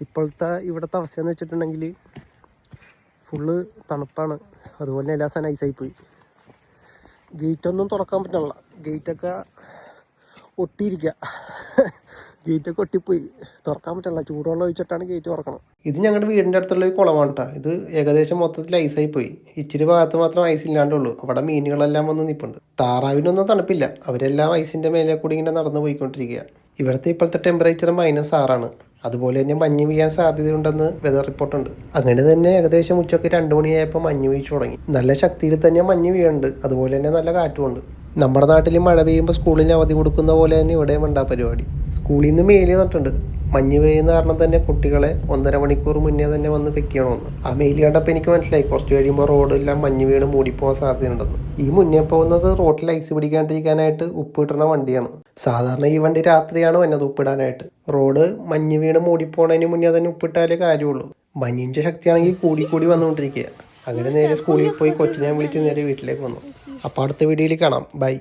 ഇപ്പോഴത്തെ ഇവിടുത്തെ അവസ്ഥ എന്ന് വെച്ചിട്ടുണ്ടെങ്കിൽ ഫുള്ള് തണുപ്പാണ്. അതുപോലെ തന്നെ എല്ലാ സാധനം ഐസായിപ്പോയി. ഗേറ്റൊന്നും തുറക്കാൻ പറ്റില്ല, ഗേറ്റൊക്കെ ഒട്ടിയിരിക്കുക. ഗേറ്റൊക്കെ ഒട്ടിപ്പോയി, തുറക്കാൻ പറ്റില്ല. ചൂടുവെള്ളം ഒഴിച്ചിട്ടാണ് ഗേറ്റ് തുറക്കണം. ഇത് ഞങ്ങളുടെ വീടിൻ്റെ അടുത്തുള്ള ഒരു കുളമാണ് കേട്ടോ. ഇത് ഏകദേശം മൊത്തത്തിൽ ഐസായി പോയി. ഇച്ചിരി ഭാഗത്ത് മാത്രം ഐസ് ഇല്ലാണ്ടുള്ളൂ. അവിടെ മീനുകളെല്ലാം വന്ന് നിൽപ്പുണ്ട്. താറാവിനൊന്നും തണുപ്പില്ല, അവരെല്ലാം ഐസിൻ്റെ മേലെ കൂടി ഇങ്ങനെ നടന്നു പോയിക്കൊണ്ടിരിക്കുക. ഇവിടുത്തെ ഇപ്പോഴത്തെ ടെമ്പറേച്ചർ -6ആണ്. അതുപോലെ തന്നെ മഞ്ഞ് വീഴാൻ സാധ്യതയുണ്ടെന്ന് വെതർ റിപ്പോർട്ടുണ്ട്. അങ്ങനെ തന്നെ ഏകദേശം ഉച്ചയ്ക്ക് 2 മണിയായപ്പോൾ മഞ്ഞ് വീഴ്ച തുടങ്ങി. നല്ല ശക്തിയിൽ തന്നെ മഞ്ഞ് വീഴുന്നുണ്ട്. അതുപോലെ തന്നെ നല്ല കാറ്റുമുണ്ട്. നമ്മുടെ നാട്ടിൽ മഴ പെയ്യുമ്പോൾ സ്കൂളിന് അവധി കൊടുക്കുന്ന പോലെ തന്നെ ഇവിടെയും ഉണ്ടാ പരിപാടി. സ്കൂളിൽ നിന്ന് മെയിൽ ചെയ്തിട്ടുണ്ട്, മഞ്ഞ് പെയ്യുന്ന കാരണം തന്നെ കുട്ടികളെ 1.5 മണിക്കൂർ മുന്നേ തന്നെ വന്ന് വെക്കണമെന്ന്. ആ മെയിൽ കണ്ടപ്പോൾ എനിക്ക് മനസ്സിലായി കുറച്ച് കഴിയുമ്പോൾ റോഡെല്ലാം മഞ്ഞ് വീണ് മൂടിപ്പോകാൻ സാധ്യതയുണ്ടെന്ന്. ഈ മുന്നേ പോകുന്നത് റോഡിൽ ഐസ് പിടിക്കാണ്ടിരിക്കാനായിട്ട് ഉപ്പിടുന്ന വണ്ടിയാണ്. സാധാരണ ഈ വണ്ടി രാത്രിയാണ് വന്നത് ഉപ്പിടാനായിട്ട്. റോഡ് മഞ്ഞ് വീണ് മൂടിപ്പോണതിന് മുന്നേ തന്നെ ഉപ്പിട്ടാലേ കാര്യമുള്ളൂ. മഞ്ഞിൻ്റെ ശക്തിയാണെങ്കിൽ കൂടി വന്നുകൊണ്ടിരിക്കുക. അങ്ങനെ നേരെ സ്കൂളിൽ പോയി കൊച്ചിനെ വിളിച്ച് നേരെ വീട്ടിലേക്ക് വന്നു. അപ്പോൾ അടുത്ത വീഡിയോയിൽ കാണാം. ബൈ.